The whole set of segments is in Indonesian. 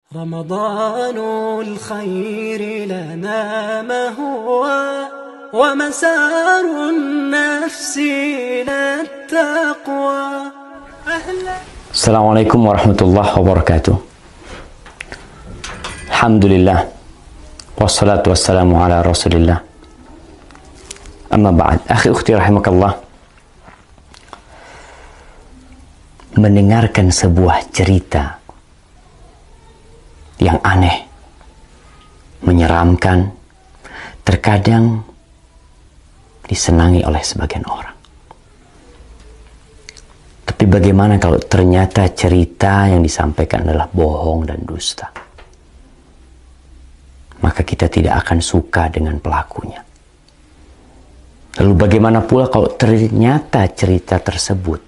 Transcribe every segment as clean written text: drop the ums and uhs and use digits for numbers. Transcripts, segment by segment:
رمضان الخير لنا ما هو ومسار النفس إلى التقوى. السلام عليكم ورحمة الله وبركاته. الحمد لله والصلاة والسلام على رسول الله. أما بعد, akhi ukhti rahimakallah, mendengarkan sebuah cerita yang aneh, menyeramkan, terkadang disenangi oleh sebagian orang. Tapi bagaimana kalau ternyata cerita yang disampaikan adalah bohong dan dusta? Maka kita tidak akan suka dengan pelakunya. Lalu bagaimana pula kalau ternyata cerita tersebut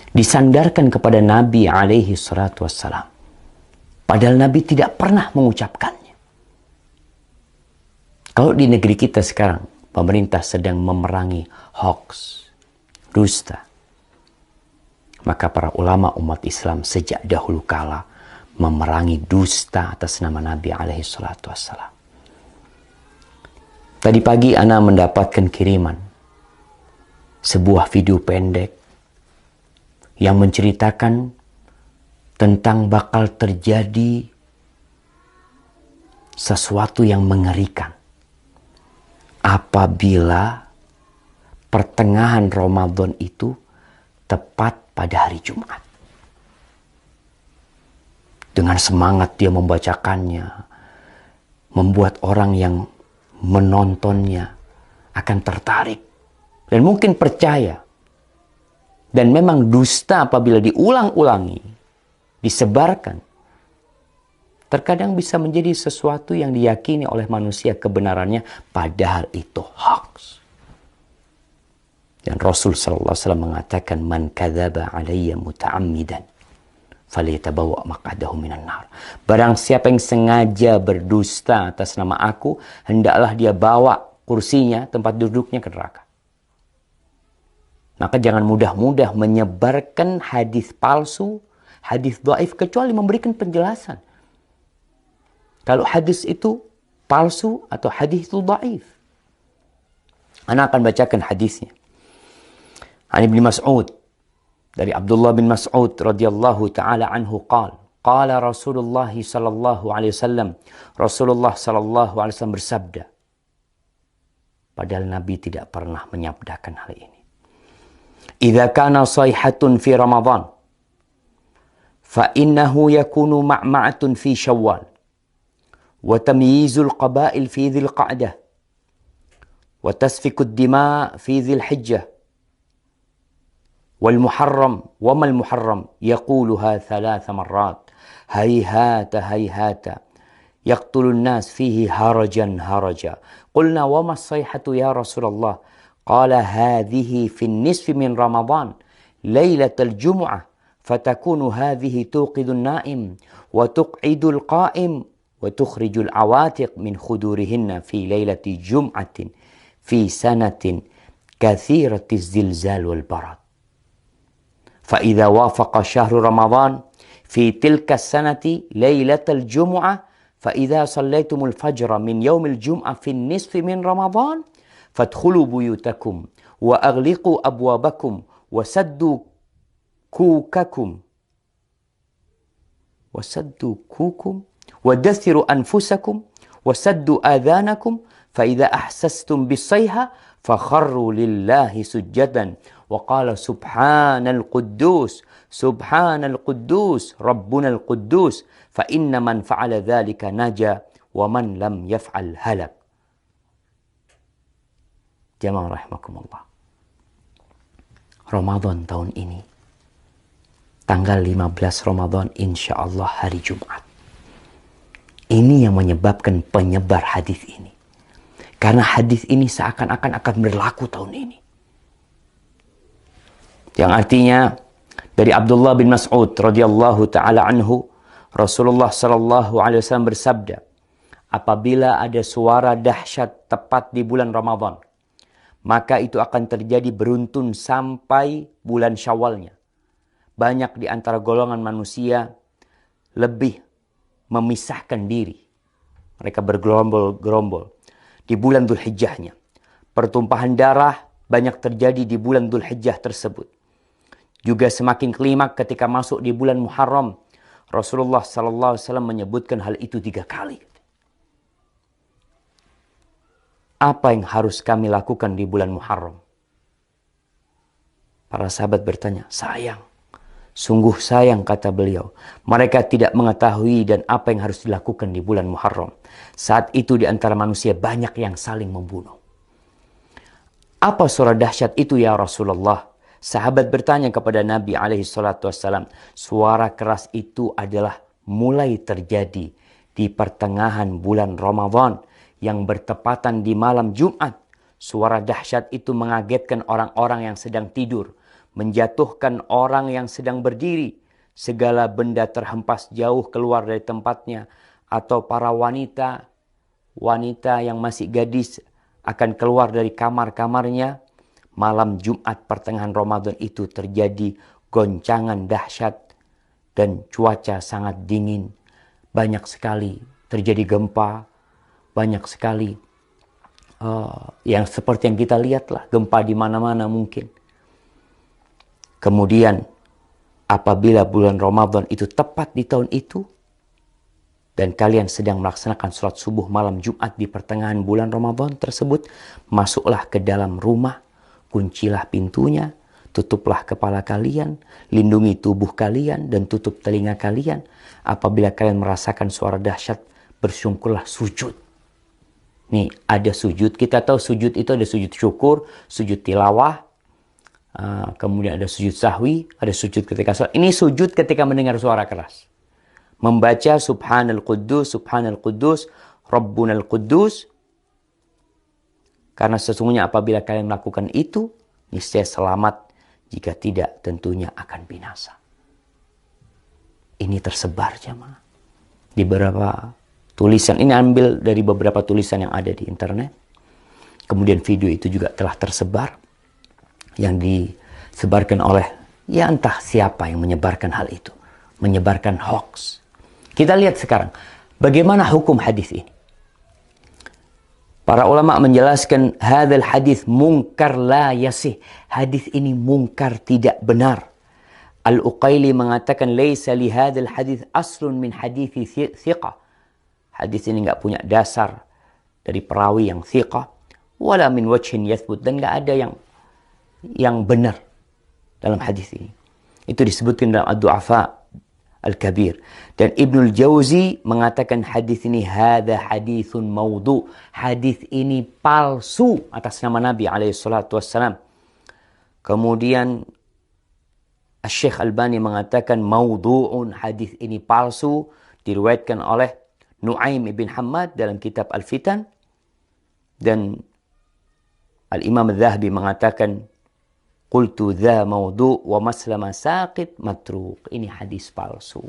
disandarkan kepada Nabi alaihi salatu wassalam, padahal Nabi tidak pernah mengucapkannya? Kalau di negeri kita sekarang, pemerintah sedang memerangi hoax, dusta, maka para ulama umat Islam sejak dahulu kala memerangi dusta atas nama Nabi alaihi salatu wassalam. Tadi pagi ana mendapatkan kiriman sebuah video pendek yang menceritakan tentang bakal terjadi sesuatu yang mengerikan apabila pertengahan Ramadan itu tepat pada hari Jumat. Dengan semangat dia membacakannya, membuat orang yang menontonnya akan tertarik dan mungkin percaya. Dan memang dusta apabila diulang-ulangi, disebarkan, terkadang bisa menjadi sesuatu yang diyakini oleh manusia kebenarannya, padahal itu hoax. Dan Rasul sallallahu alaihi wasallam mengatakan, "Man kadzaba alayya muta'ammidan falyatabawa maq'adahu minan nar." Barang siapa yang sengaja berdusta atas nama aku, hendaklah dia bawa kursinya, tempat duduknya ke neraka. Maka jangan mudah-mudah menyebarkan hadis palsu, hadis dhaif, kecuali memberikan penjelasan. Kalau hadis itu palsu atau hadis itu dhaif. Ana akan bacakan hadisnya. An Ibnu Mas'ud, dari Abdullah bin Mas'ud radhiyallahu taala anhu qala Rasulullah sallallahu alaihi wasallam, Rasulullah sallallahu alaihi wasallam bersabda, padahal Nabi tidak pernah menyabdakan hal ini. Idza kana sayhatun fi Ramadan fa innahu yakunu ma'ma'atun fi Syawal wa tamyizul qabail fi Dzil Qa'dah wa tasfikud dima' fi Dzil Hijjah wal muharram wa mal muharram yaquluha 3 marrat hayhata hayhata yaqtulun nas fihi harajan haraja. Qulna wa mas sayhatu ya Rasulullah? Qala hadhihi fi nisfi min Ramadan lailatul Jum'ah fatakunu hadhihi tuqidun naim wa tuqidul qa'im wa tukhrijul awatiq min khudurihinna fi lailati jum'atin fi sanatin kathiratiz zilzal wal barad. Fa idza wafaqa syahru Ramadan fi tilka sanati lailatul Jum'ah fa idza sallaitumul fajra min yaumil Jum'ah fi nisfi min Ramadan fadkhulu buyutakum wa aghliqu abwabakum wa saddu kukakum wa dathiru anfusakum wa saddu adhanakum fa idza ahsastum bisayha fakharru lillahi sujjadan wa qala subhanal quddus rabbunal quddus fa inna man fa'ala dhalika naja wa man lam yaf'al halak. Jamaah rahimakumullah, Ramadan tahun ini, tanggal 15 Ramadan, insya Allah hari Jumat. Ini yang menyebabkan penyebar hadis ini. Karena hadis ini seakan-akan akan berlaku tahun ini. Yang artinya, dari Abdullah bin Mas'ud radhiyallahu ta'ala anhu, Rasulullah sallallahu alaihi wasallam bersabda, apabila ada suara dahsyat tepat di bulan Ramadan, maka itu akan terjadi beruntun sampai bulan Syawalnya. Banyak di antara golongan manusia lebih memisahkan diri. Mereka bergerombol-gerombol di bulan Dzulhijjahnya. Pertumpahan darah banyak terjadi di bulan Dzulhijjah tersebut. Juga semakin klimak ketika masuk di bulan Muharram. Rasulullah SAW menyebutkan hal itu 3 kali. Apa yang harus kami lakukan di bulan Muharram? Para sahabat bertanya, sayang. Sungguh sayang, kata beliau. Mereka tidak mengetahui dan apa yang harus dilakukan di bulan Muharram. Saat itu di antara manusia banyak yang saling membunuh. Apa suara dahsyat itu ya Rasulullah? Sahabat bertanya kepada Nabi SAW. Suara keras itu adalah mulai terjadi di pertengahan bulan Ramadan yang bertepatan di malam Jumat. Suara dahsyat itu mengagetkan orang-orang yang sedang tidur, menjatuhkan orang yang sedang berdiri. Segala benda terhempas jauh keluar dari tempatnya, atau para wanita yang masih gadis akan keluar dari kamar-kamarnya. Malam Jumat pertengahan Ramadan itu terjadi goncangan dahsyat dan cuaca sangat dingin. Banyak sekali terjadi gempa, banyak sekali yang seperti yang kita lihat lah, gempa di mana-mana mungkin. Kemudian apabila bulan Ramadan itu tepat di tahun itu, dan kalian sedang melaksanakan sholat subuh malam Jumat di pertengahan bulan Ramadan tersebut, masuklah ke dalam rumah, kuncilah pintunya, tutuplah kepala kalian, lindungi tubuh kalian, dan tutup telinga kalian. Apabila kalian merasakan suara dahsyat, bersyukurlah, sujud. Nih, ada sujud. Kita tahu sujud itu ada sujud syukur, sujud tilawah, kemudian ada sujud sahwi, ada sujud ketika sholat. Ini sujud ketika mendengar suara keras. Membaca Subhanal Quddus, Rabbunal Quddus. Karena sesungguhnya apabila kalian melakukan itu, niscaya selamat. Jika tidak, tentunya akan binasa. Ini tersebar jemaah di beberapa tulisan. Ini ambil dari beberapa tulisan yang ada di internet. Kemudian video itu juga telah tersebar, yang disebarkan oleh ya entah siapa yang menyebarkan hal itu, menyebarkan hoax. Kita lihat sekarang bagaimana hukum hadis ini. Para ulama menjelaskan hadzal hadis munkar la yasih. Hadis ini mungkar, tidak benar. Al-Uqaili mengatakan laisa li hadzal hadis aslun min hadithi thiqah. Hadis ini enggak punya dasar dari perawi yang thiqah, wala min wajhin yathbut, dan enggak ada yang benar dalam hadis ini. Itu disebutkan dalam Ad-Du'afa Al-Kabir. Dan Ibnul Jauzi mengatakan hadis ini hadza haditsun maudhu. Hadis ini palsu atas nama Nabi SAW. Kemudian Syekh Albani mengatakan maudhu'un, hadis ini palsu, diriwayatkan oleh Nuaim ibn Hammad dalam kitab Al-Fitan. Dan Al-Imam Al-Zahabi mengatakan qultu dha maudhu' wa maslama saqit matruk. Ini hadis palsu.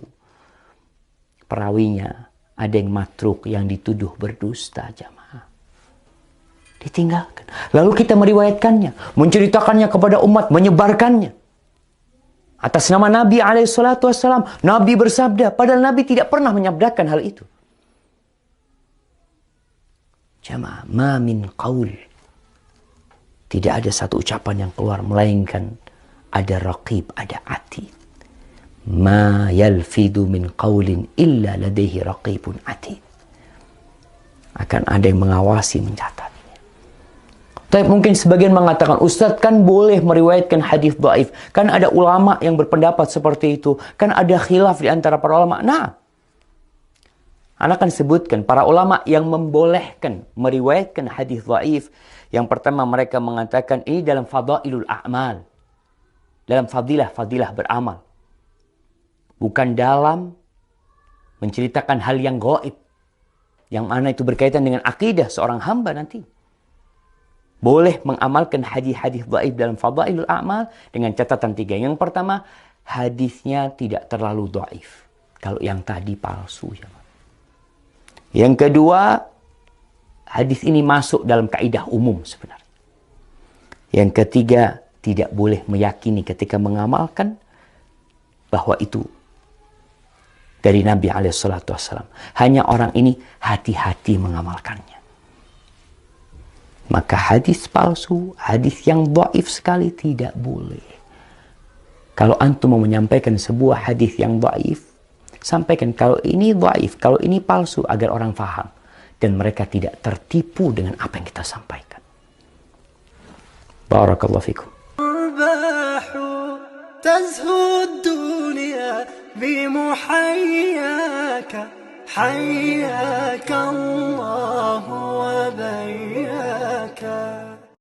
Perawinya ada yang matruk, yang dituduh berdusta jamaah. Ditinggalkan. Lalu kita meriwayatkannya, menceritakannya kepada umat, menyebarkannya. Atas nama Nabi SAW. Nabi bersabda, padahal Nabi tidak pernah menyabdakan hal itu. Jamaah, ma min qaul. Tidak ada satu ucapan yang keluar melainkan ada raqib, ada atid. Ma yalfidu min qaulin illa ladaihi raqibun atid. Akan ada yang mengawasi, mencatatnya. Tapi mungkin sebagian mengatakan, Ustadz kan boleh meriwayatkan hadis dhaif. Kan ada ulama yang berpendapat seperti itu. Kan ada khilaf di antara para ulama. Nah, Anda akan sebutkan para ulama yang membolehkan meriwayatkan hadis dhaif. Yang pertama, mereka mengatakan ini dalam fadailul a'mal. Dalam fadilah beramal. Bukan dalam menceritakan hal yang gaib. Yang mana itu berkaitan dengan akidah seorang hamba nanti. Boleh mengamalkan hadis-hadis dhaif dalam fadailul a'mal dengan catatan 3. Yang pertama, hadisnya tidak terlalu dhaif. Kalau yang tadi palsu. Yang kedua, hadis ini masuk dalam kaidah umum sebenarnya. Yang ketiga, tidak boleh meyakini ketika mengamalkan bahwa itu dari Nabi SAW. Hanya orang ini hati-hati mengamalkannya. Maka hadis palsu, hadis yang dhaif sekali tidak boleh. Kalau antum mau menyampaikan sebuah hadis yang dhaif, sampaikan kalau ini dhaif, kalau ini palsu agar orang faham dan mereka tidak tertipu dengan apa yang kita sampaikan. Barakallahu fikum. تزهو الدنيا بمحياك حياك الله وبياك